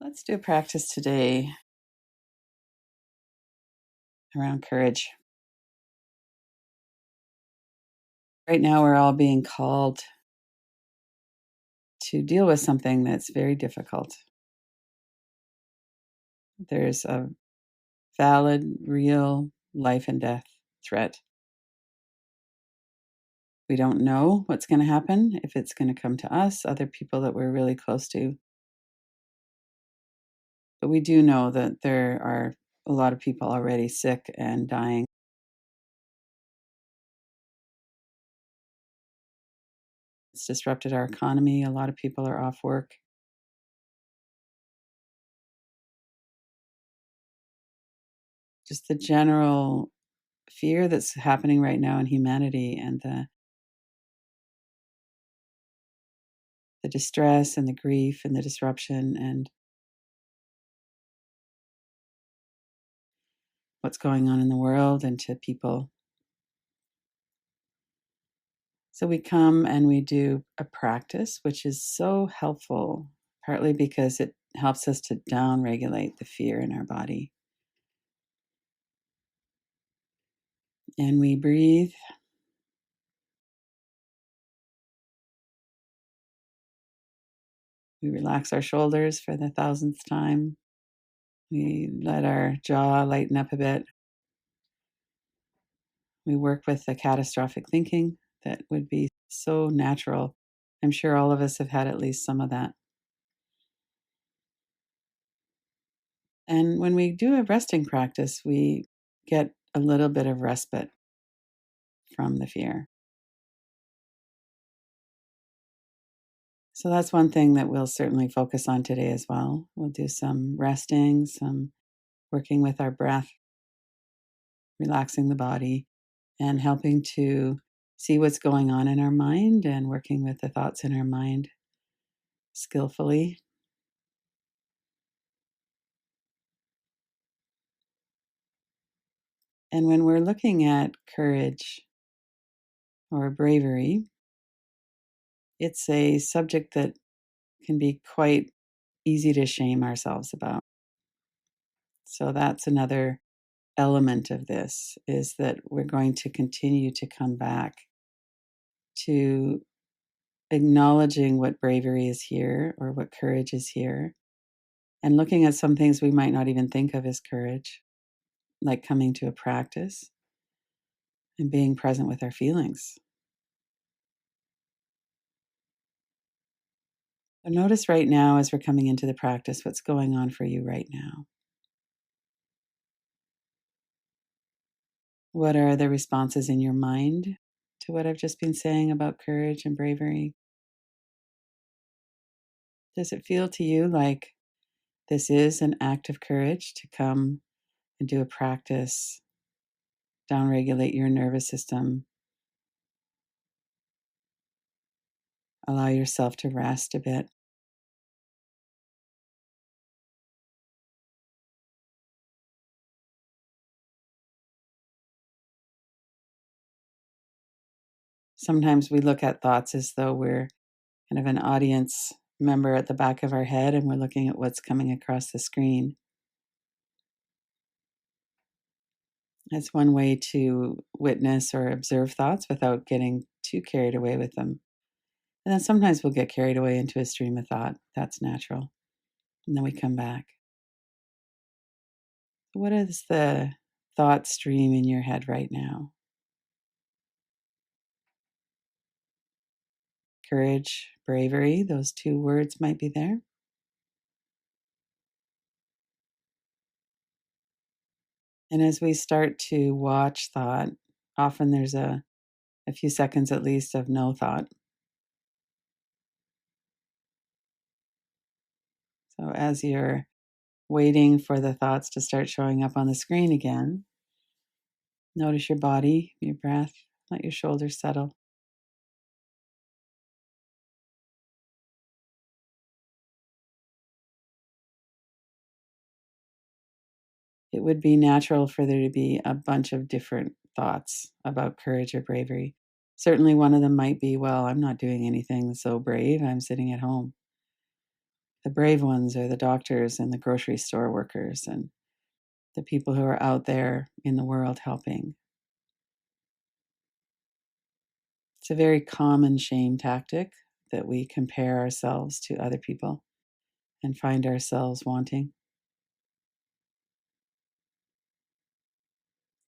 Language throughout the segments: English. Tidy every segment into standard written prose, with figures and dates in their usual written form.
Let's do a practice today around courage. Right now, we're all being called to deal with something that's very difficult. There's a valid, real life and death threat. We don't know what's going to happen, if it's going to come to us, other people that we're really close to. But we do know that there are a lot of people already sick and dying. It's disrupted our economy. A lot of people are off work. Just the general fear that's happening right now in humanity and the distress and the grief and the disruption and what's going on in the world and to people. So we come and we do a practice, which is so helpful, partly because it helps us to down regulate the fear in our body. And we breathe. We relax our shoulders for the 1000th time. We let our jaw lighten up a bit. We work with the catastrophic thinking that would be so natural. I'm sure all of us have had at least some of that. And when we do a resting practice, we get a little bit of respite from the fear. So that's one thing that we'll certainly focus on today as well. We'll do some resting, some working with our breath, relaxing the body, and helping to see what's going on in our mind and working with the thoughts in our mind skillfully. And when we're looking at courage or bravery, it's a subject that can be quite easy to shame ourselves about. So that's another element of this, is that we're going to continue to come back to acknowledging what bravery is here or what courage is here, and looking at some things we might not even think of as courage, like coming to a practice and being present with our feelings. So notice right now, as we're coming into the practice, what's going on for you right now. What are the responses in your mind to what I've just been saying about courage and bravery? Does it feel to you like this is an act of courage to come and do a practice, downregulate your nervous system, allow yourself to rest a bit? Sometimes we look at thoughts as though we're kind of an audience member at the back of our head and we're looking at what's coming across the screen. That's one way to witness or observe thoughts without getting too carried away with them. And then sometimes we'll get carried away into a stream of thought. That's natural. And then we come back. What is the thought stream in your head right now? Courage, bravery, those two words might be there. And as we start to watch thought, often there's a few seconds at least of no thought. So as you're waiting for the thoughts to start showing up on the screen again, notice your body, your breath, let your shoulders settle. It would be natural for there to be a bunch of different thoughts about courage or bravery. Certainly one of them might be, well, I'm not doing anything so brave, I'm sitting at home. the brave ones are the doctors and the grocery store workers and the people who are out there in the world helping. It's a very common shame tactic that we compare ourselves to other people and find ourselves wanting.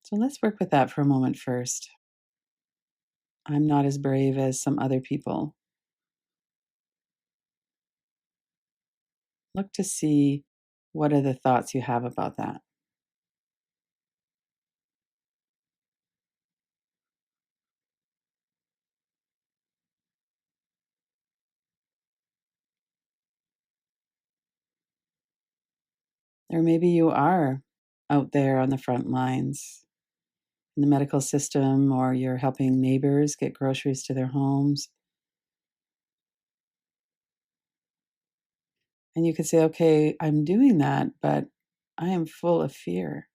So let's work with that for a moment first. I'm not as brave as some other people. Look to see what are the thoughts you have about that. Or maybe you are out there on the front lines in the medical system, or you're helping neighbors get groceries to their homes. And you could say, okay, I'm doing that, but I am full of fear.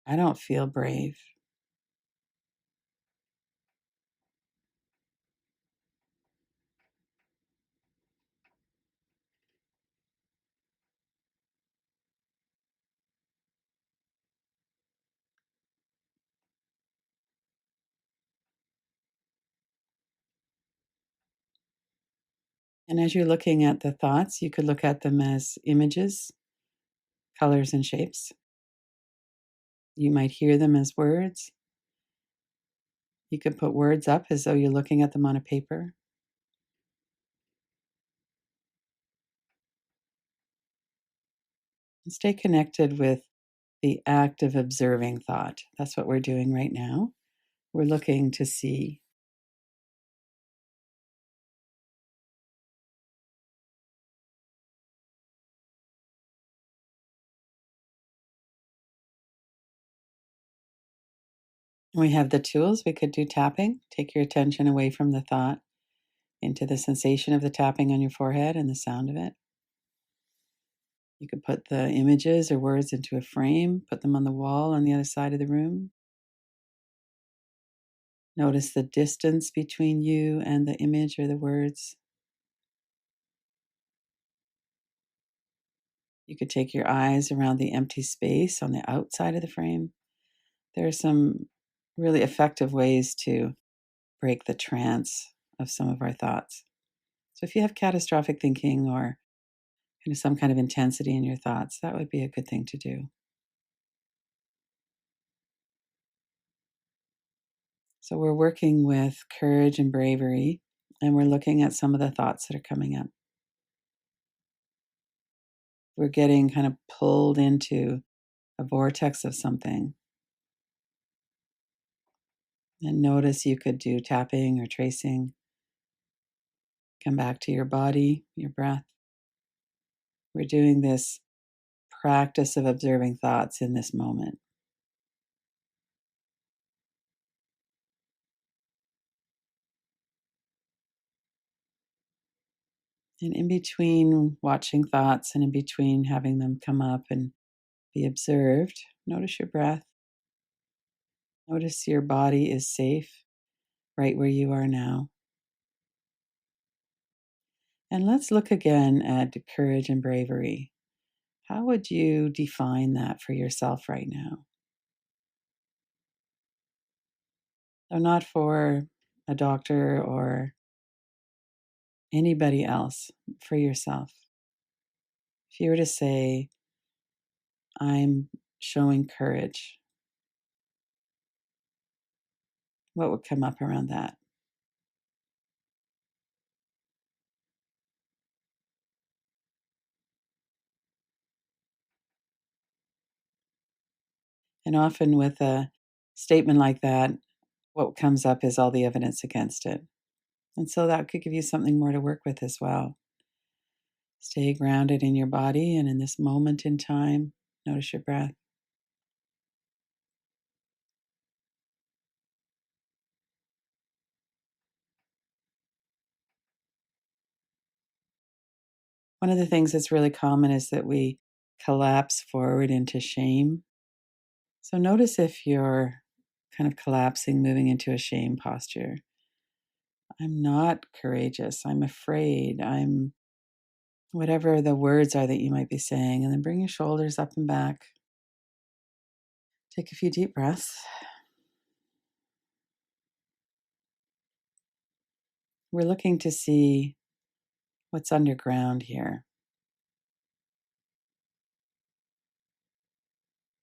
I don't feel brave. And as you're looking at the thoughts, you could look at them as images, colors, and shapes. You might hear them as words. You could put words up as though you're looking at them on a paper. And stay connected with the act of observing thought. That's what we're doing right now. We're looking to see. We have the tools. We could do tapping. Take your attention away from the thought into the sensation of the tapping on your forehead and the sound of it. You could put the images or words into a frame, put them on the wall on the other side of the room. Notice the distance between you and the image or the words. You could take your eyes around the empty space on the outside of the frame. There are some really effective ways to break the trance of some of our thoughts. So if you have catastrophic thinking or some kind of intensity in your thoughts, that would be a good thing to do. So we're working with courage and bravery, and we're looking at some of the thoughts that are coming up. We're getting kind of pulled into a vortex of something. And notice you could do tapping or tracing. Come back to your body, your breath. We're doing this practice of observing thoughts in this moment. And in between watching thoughts and in between having them come up and be observed, notice your breath. Notice your body is safe right where you are now. And let's look again at courage and bravery. How would you define that for yourself right now? So, not for a doctor or anybody else, for yourself. If you were to say, I'm showing courage, what would come up around that? And often with a statement like that, what comes up is all the evidence against it. And so that could give you something more to work with as well. Stay grounded in your body and in this moment in time. Notice your breath. One of the things that's really common is that we collapse forward into shame. So notice if you're kind of collapsing, moving into a shame posture. I'm not courageous. I'm afraid. I'm whatever the words are that you might be saying, and then bring your shoulders up and back. Take a few deep breaths. We're looking to see what's underground here.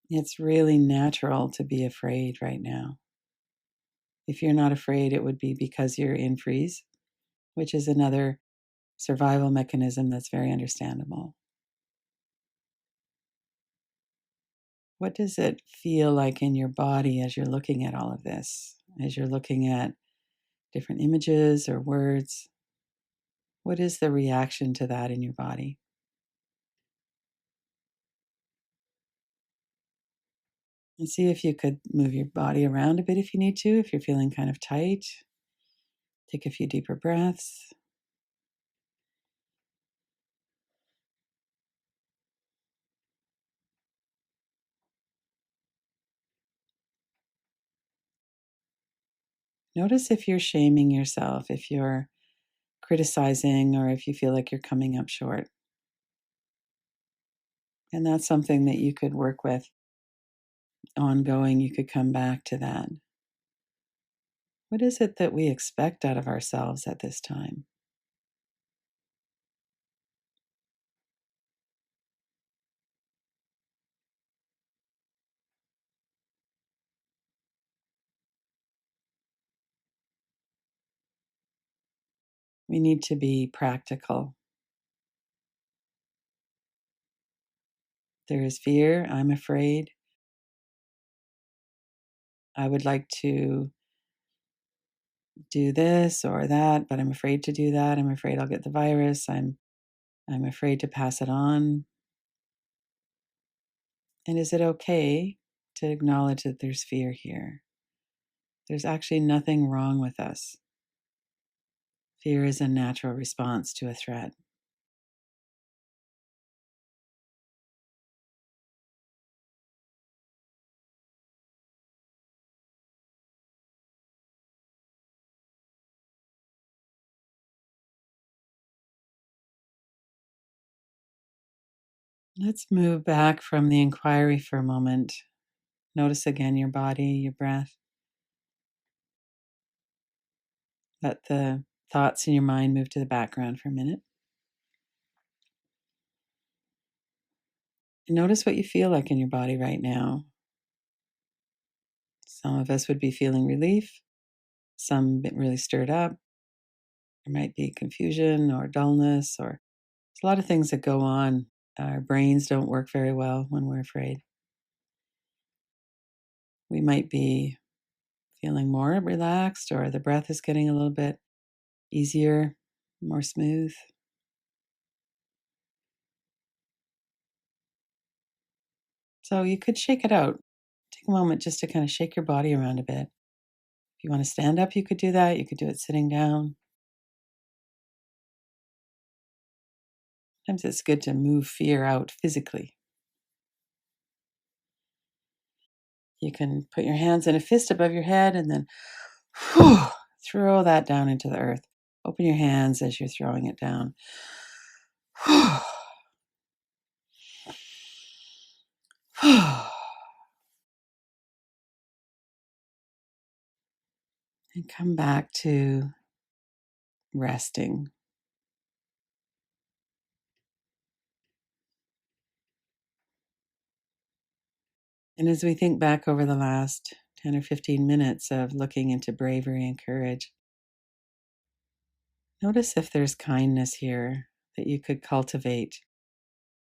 It's really natural to be afraid right now. If you're not afraid, it would be because you're in freeze, which is another survival mechanism that's very understandable. What does it feel like in your body as you're looking at all of this? As you're looking at different images or words? What is the reaction to that in your body? And see if you could move your body around a bit if you need to, if you're feeling kind of tight. Take a few deeper breaths. Notice if you're shaming yourself, if you're criticizing, or if you feel like you're coming up short. And that's something that you could work with ongoing. You could come back to that. What is it that we expect out of ourselves at this time? We need to be practical. There is fear. I'm afraid. I would like to do this or that, but I'm afraid to do that. I'm afraid I'll get the virus. I'm afraid to pass it on. And is it okay to acknowledge that there's fear here? There's actually nothing wrong with us. Fear is a natural response to a threat. Let's move back from the inquiry for a moment. Notice again your body, your breath. Let the thoughts in your mind move to the background for a minute. And notice what you feel like in your body right now. Some of us would be feeling relief, some really stirred up. There might be confusion or dullness, or there's a lot of things that go on. Our brains don't work very well when we're afraid. We might be feeling more relaxed, or the breath is getting a little bit easier, more smooth. So you could shake it out. Take a moment just to kind of shake your body around a bit. If you want to stand up, you could do that. You could do it sitting down. Sometimes it's good to move fear out physically. You can put your hands in a fist above your head and then whew, throw that down into the earth. Open your hands as you're throwing it down. And come back to resting. And as we think back over the last 10 or 15 minutes of looking into bravery and courage, notice if there's kindness here that you could cultivate,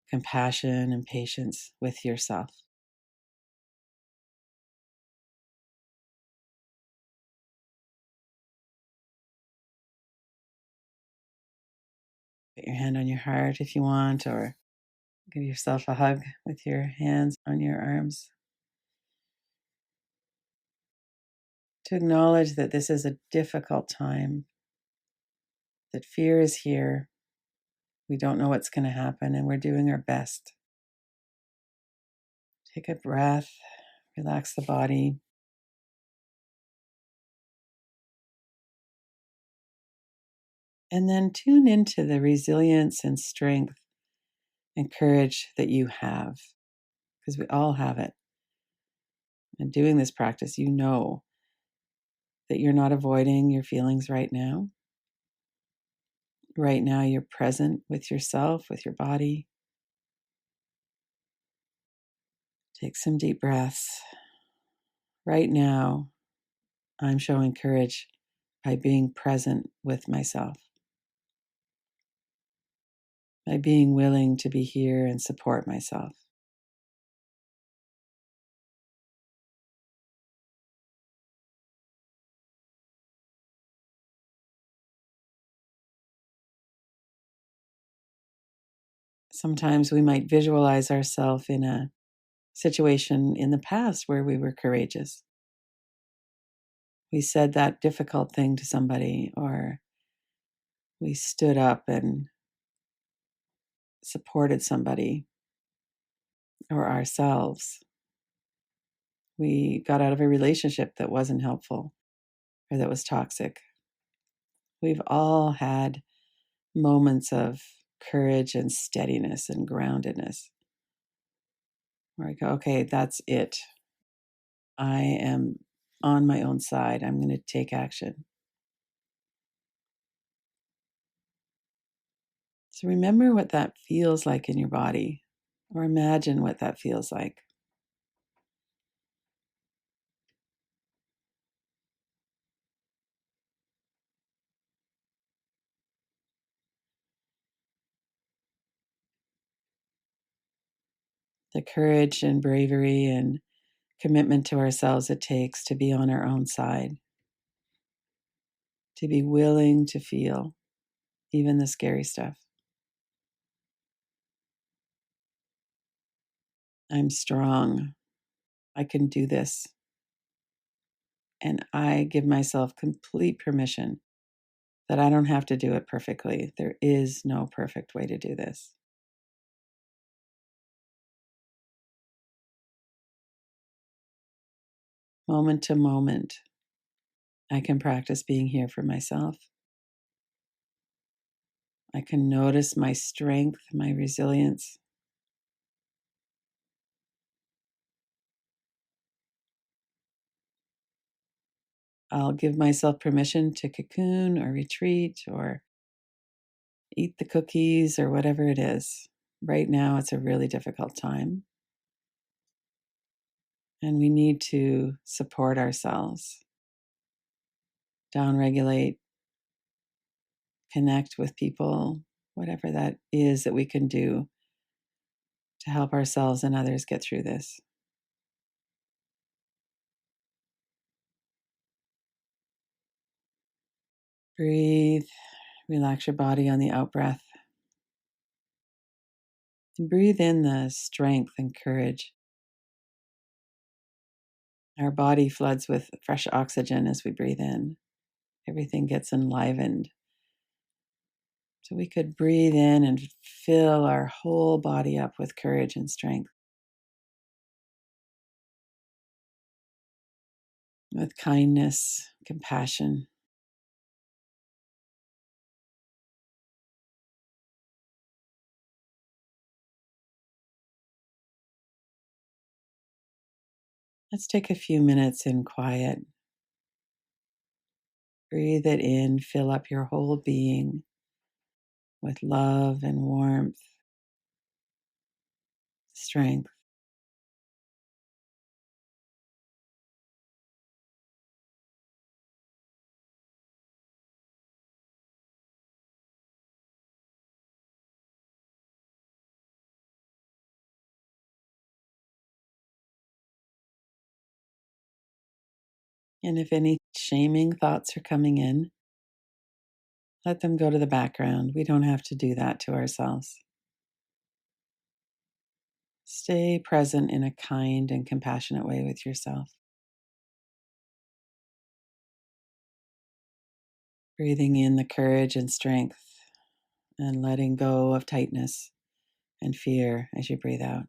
compassion and patience with yourself. Put your hand on your heart if you want, or give yourself a hug with your hands on your arms. To acknowledge that this is a difficult time, that fear is here. We don't know what's going to happen, and we're doing our best. Take a breath, relax the body. And then tune into the resilience and strength and courage that you have, because we all have it. And doing this practice, you know that you're not avoiding your feelings right now. Right now, you're present with yourself, with your body. Take some deep breaths. Right now, I'm showing courage by being present with myself, by being willing to be here and support myself. Sometimes we might visualize ourselves in a situation in the past where we were courageous. We said that difficult thing to somebody, or we stood up and supported somebody or ourselves. We got out of a relationship that wasn't helpful or that was toxic. We've all had moments of courage and steadiness and groundedness where I go, okay, that's it. I am on my own side. I'm going to take action. So remember what that feels like in your body, or imagine what that feels like. The courage and bravery and commitment to ourselves it takes to be on our own side, to be willing to feel even the scary stuff. I'm strong. I can do this. And I give myself complete permission that I don't have to do it perfectly. There is no perfect way to do this. Moment to moment, I can practice being here for myself. I can notice my strength, my resilience. I'll give myself permission to cocoon or retreat or eat the cookies or whatever it is. Right now, it's a really difficult time. And we need to support ourselves, downregulate, connect with people, whatever that is that we can do to help ourselves and others get through this. Breathe, relax your body on the out breath. And breathe in the strength and courage. Our body floods with fresh oxygen as we breathe in. Everything gets enlivened. So we could breathe in and fill our whole body up with courage and strength, with kindness, compassion. Let's take a few minutes in quiet. Breathe it in, fill up your whole being with love and warmth, strength. And if any shaming thoughts are coming in, let them go to the background. We don't have to do that to ourselves. Stay present in a kind and compassionate way with yourself. Breathing in the courage and strength and letting go of tightness and fear as you breathe out.